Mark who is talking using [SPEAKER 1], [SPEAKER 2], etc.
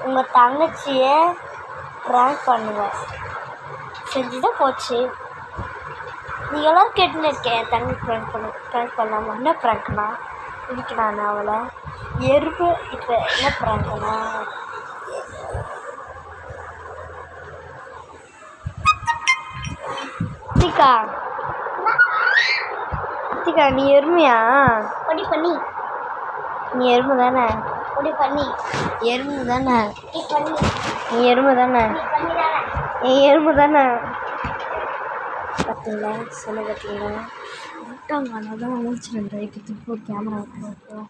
[SPEAKER 1] உங்கள் தங்கச்சியை ப்ராங்க் பண்ணுவேன். செஞ்சு தான் போச்சு. நீங்கள் எல்லோரும் கேட்டுன்னு இருக்கேன், என் தங்கச்சி ப்ராங்க் பண்ணலாமா? என்ன ப்ராங்க்னா இன்னைக்கு நான் அவளை எறும்பு இப்போ என்ன ப்ராங்க்னா அத்திகா அத்திகா நீ எருமையா? பொடி பண்ணி நீ எறும்பு தானே? பொடி பண்ணி எறும்பு தானே? நீ எறும்பு தானே? நீ எறும்பு தானே? பார்த்தீங்களா சொல்ல பார்த்தீங்களா விட்டாங்க. அதனால தான் நினச்சிருந்தேன். இப்போ திருப்பி ஒரு கேமரா வைக்கிறோம்.